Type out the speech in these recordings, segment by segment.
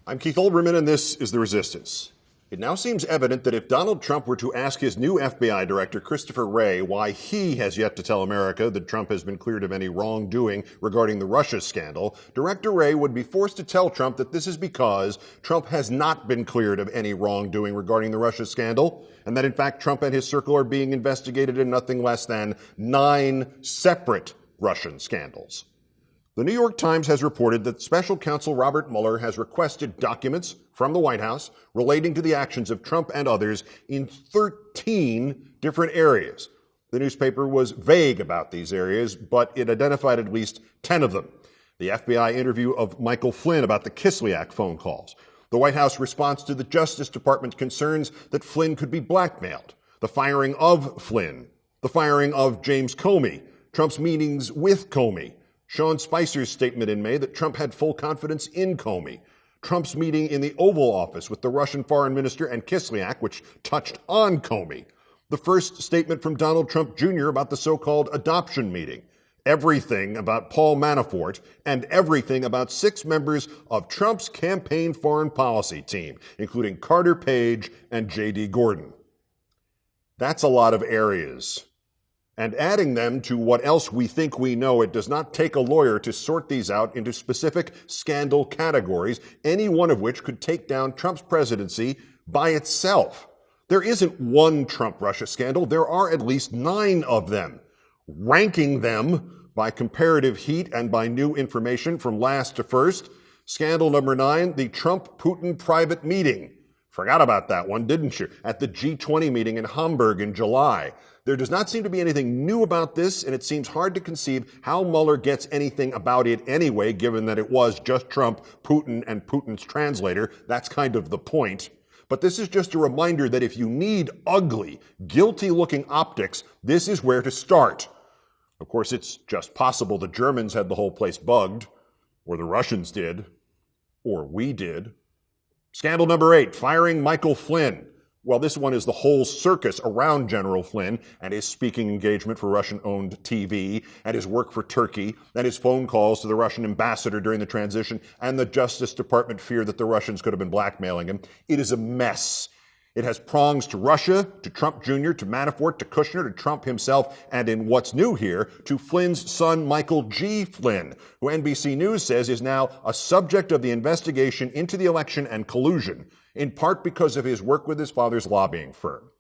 I'm Keith Olbermann, and this is The Resistance. It now seems evident that if Donald Trump were to ask his new FBI director, Christopher Wray, why he has yet to tell America that Trump has been cleared of any wrongdoing regarding the Russia scandal, Director Wray would be forced to tell Trump that this is because Trump has not been cleared of any wrongdoing regarding the Russia scandal, and that in fact Trump and his circle are being investigated in nothing less than 9 separate Russian scandals. The New York Times has reported that Special Counsel Robert Mueller has requested documents from the White House relating to the actions of Trump and others in 13 different areas. The newspaper was vague about these areas, but it identified at least 10 of them. The FBI interview of Michael Flynn about the Kislyak phone calls, the White House response to the Justice Department's concerns that Flynn could be blackmailed, the firing of Flynn, the firing of James Comey, Trump's meetings with Comey, Sean Spicer's statement in May that Trump had full confidence in Comey, Trump's meeting in the Oval Office with the Russian foreign minister and Kislyak, which touched on Comey, the first statement from Donald Trump Jr. about the so-called adoption meeting, everything about Paul Manafort, and everything about 6 members of Trump's campaign foreign policy team, including Carter Page and J.D. Gordon. That's a lot of areas. And adding them to what else we think we know, it does not take a lawyer to sort these out into specific scandal categories, any one of which could take down Trump's presidency by itself. There isn't one Trump-Russia scandal. There are at least 9 of them. Ranking them by comparative heat and by new information from last to first. Scandal number 9, the Trump-Putin private meeting. Forgot about that one, didn't you? At the G20 meeting in Hamburg in July. There does not seem to be anything new about this, and it seems hard to conceive how Mueller gets anything about it anyway, given that it was just Trump, Putin, and Putin's translator. That's kind of the point. But this is just a reminder that if you need ugly, guilty-looking optics, this is where to start. Of course, it's just possible the Germans had the whole place bugged, or the Russians did, or we did. Scandal number 8, firing Michael Flynn. Well, this one is the whole circus around General Flynn and his speaking engagement for Russian-owned TV and his work for Turkey and his phone calls to the Russian ambassador during the transition and the Justice Department fear that the Russians could have been blackmailing him. It is a mess. It has prongs to Russia, to Trump Jr., to Manafort, to Kushner, to Trump himself, and in what's new here, to Flynn's son, Michael G. Flynn, who NBC News says is now a subject of the investigation into the election and collusion, in part because of his work with his father's lobbying firm.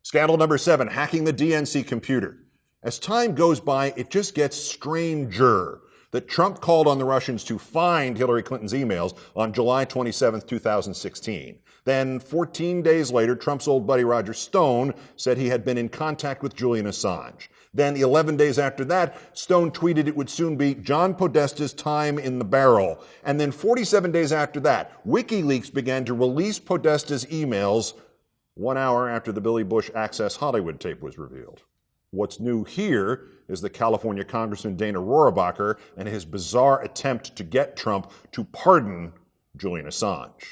Scandal number 7, hacking the DNC computer. As time goes by, it just gets stranger that Trump called on the Russians to find Hillary Clinton's emails on July 27, 2016. Then 14 days later, Trump's old buddy Roger Stone said he had been in contact with Julian Assange. Then 11 days after that, Stone tweeted it would soon be John Podesta's time in the barrel. And then 47 days after that, WikiLeaks began to release Podesta's emails 1 hour after the Billy Bush Access Hollywood tape was revealed. What's new here is the California Congressman Dana Rohrabacher and his bizarre attempt to get Trump to pardon Julian Assange.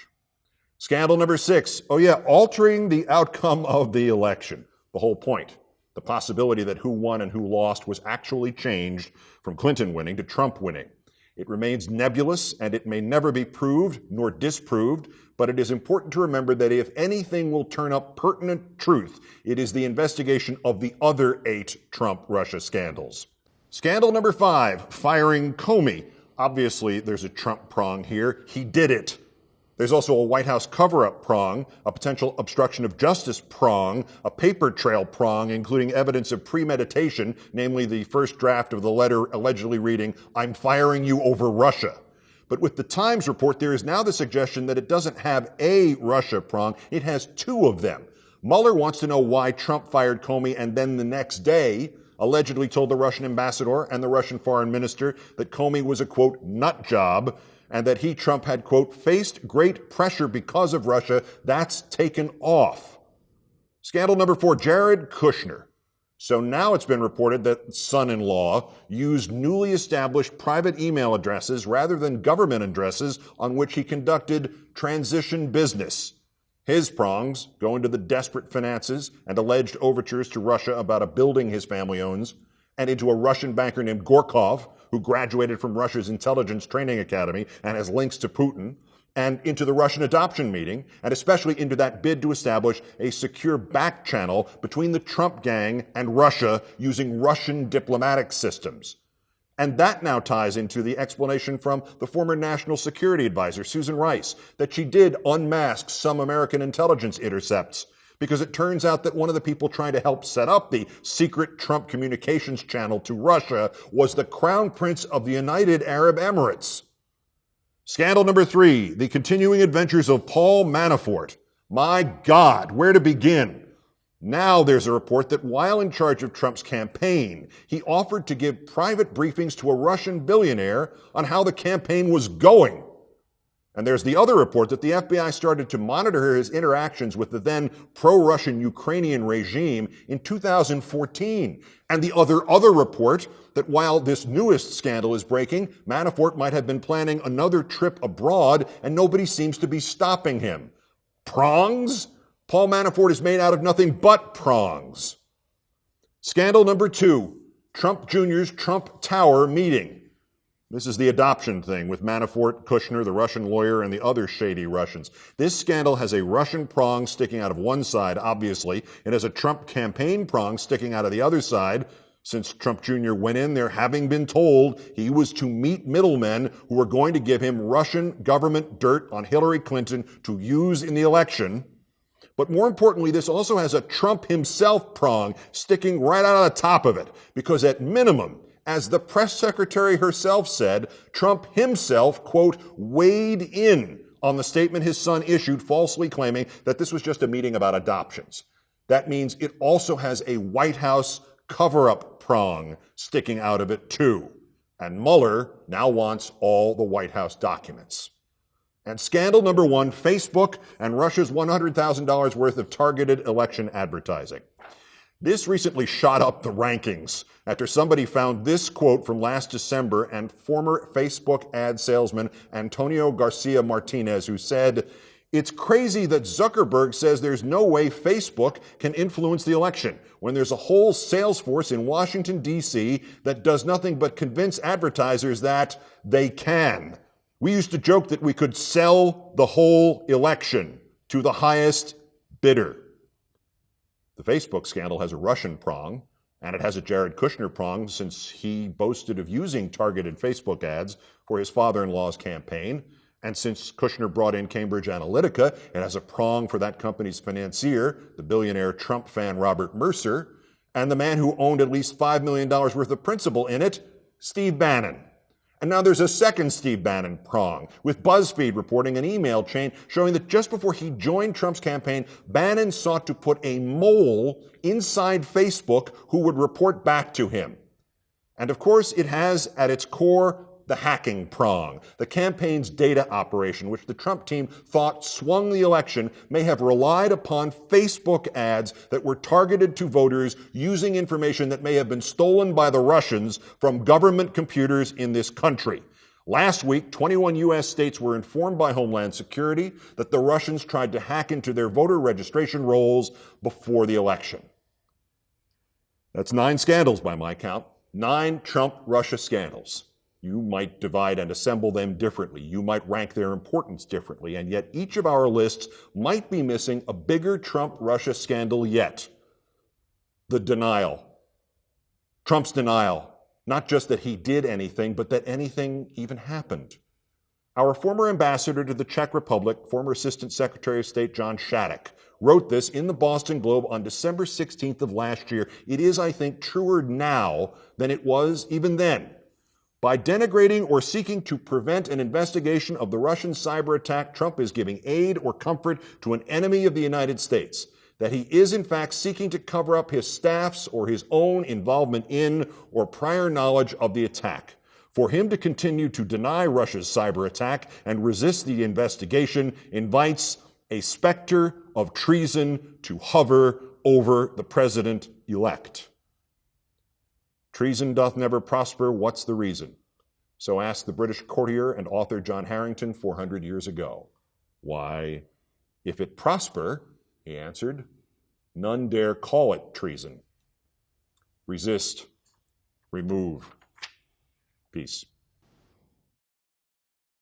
Scandal number 6, altering the outcome of the election. The whole point. The possibility that who won and who lost was actually changed from Clinton winning to Trump winning. It remains nebulous, and it may never be proved nor disproved, but it is important to remember that if anything will turn up pertinent truth, it is the investigation of the other 8 Trump-Russia scandals. Scandal number 5, firing Comey. Obviously, there's a Trump prong here. He did it. There's also a White House cover-up prong, a potential obstruction of justice prong, a paper trail prong, including evidence of premeditation, namely the first draft of the letter allegedly reading, "I'm firing you over Russia." But with the Times report, there is now the suggestion that it doesn't have a Russia prong, it has 2 of them. Mueller wants to know why Trump fired Comey and then the next day allegedly told the Russian ambassador and the Russian foreign minister that Comey was a, quote, nut job, and that he, Trump, had, quote, faced great pressure because of Russia. That's taken off. Scandal number 4, Jared Kushner. So now it's been reported that son-in-law used newly established private email addresses rather than government addresses on which he conducted transition business. His prongs go into the desperate finances and alleged overtures to Russia about a building his family owns, and into a Russian banker named Gorkov, who graduated from Russia's intelligence training academy and has links to Putin, and into the Russian adoption meeting, and especially into that bid to establish a secure back channel between the Trump gang and Russia using Russian diplomatic systems. And that now ties into the explanation from the former National Security Advisor, Susan Rice, that she did unmask some American intelligence intercepts, because it turns out that one of the people trying to help set up the secret Trump communications channel to Russia was the Crown Prince of the United Arab Emirates. Scandal number 3, the continuing adventures of Paul Manafort. My God, where to begin? Now there's a report that while in charge of Trump's campaign, he offered to give private briefings to a Russian billionaire on how the campaign was going. And there's the other report that the FBI started to monitor his interactions with the then pro-Russian Ukrainian regime in 2014. And the other report that while this newest scandal is breaking, Manafort might have been planning another trip abroad and nobody seems to be stopping him. Prongs? Paul Manafort is made out of nothing but prongs. Scandal number 2, Trump Jr.'s Trump Tower meeting. This is the adoption thing with Manafort, Kushner, the Russian lawyer, and the other shady Russians. This scandal has a Russian prong sticking out of one side, obviously. It has a Trump campaign prong sticking out of the other side, since Trump Jr. went in there having been told he was to meet middlemen who were going to give him Russian government dirt on Hillary Clinton to use in the election. But more importantly, this also has a Trump himself prong sticking right out of the top of it, because at minimum, as the press secretary herself said, Trump himself, quote, weighed in on the statement his son issued falsely claiming that this was just a meeting about adoptions. That means it also has a White House cover-up prong sticking out of it too. And Mueller now wants all the White House documents. And scandal number 1, Facebook and Russia's $100,000 worth of targeted election advertising. This recently shot up the rankings after somebody found this quote from last December and former Facebook ad salesman Antonio Garcia Martinez, who said, "It's crazy that Zuckerberg says there's no way Facebook can influence the election when there's a whole sales force in Washington, D.C. that does nothing but convince advertisers that they can. We used to joke that we could sell the whole election to the highest bidder." The Facebook scandal has a Russian prong, and it has a Jared Kushner prong since he boasted of using targeted Facebook ads for his father-in-law's campaign. And since Kushner brought in Cambridge Analytica, it has a prong for that company's financier, the billionaire Trump fan Robert Mercer, and the man who owned at least $5 million worth of principal in it, Steve Bannon. And now there's a second Steve Bannon prong, with BuzzFeed reporting an email chain showing that just before he joined Trump's campaign, Bannon sought to put a mole inside Facebook who would report back to him. And of course, it has at its core the hacking prong, the campaign's data operation, which the Trump team thought swung the election, may have relied upon Facebook ads that were targeted to voters using information that may have been stolen by the Russians from government computers in this country. Last week, 21 U.S. states were informed by Homeland Security that the Russians tried to hack into their voter registration rolls before the election. That's 9 scandals by my count, 9 Trump-Russia scandals. You might divide and assemble them differently. You might rank their importance differently. And yet each of our lists might be missing a bigger Trump-Russia scandal yet. The denial. Trump's denial. Not just that he did anything, but that anything even happened. Our former ambassador to the Czech Republic, former Assistant Secretary of State John Shattuck, wrote this in the Boston Globe on December 16th of last year. It is, I think, truer now than it was even then. By denigrating or seeking to prevent an investigation of the Russian cyber attack, Trump is giving aid or comfort to an enemy of the United States. That he is, in fact, seeking to cover up his staff's or his own involvement in or prior knowledge of the attack. For him to continue to deny Russia's cyber attack and resist the investigation invites a specter of treason to hover over the president-elect. Treason doth never prosper, what's the reason? So asked the British courtier and author John Harrington 400 years ago. Why, if it prosper, he answered, none dare call it treason. Resist, remove. Peace.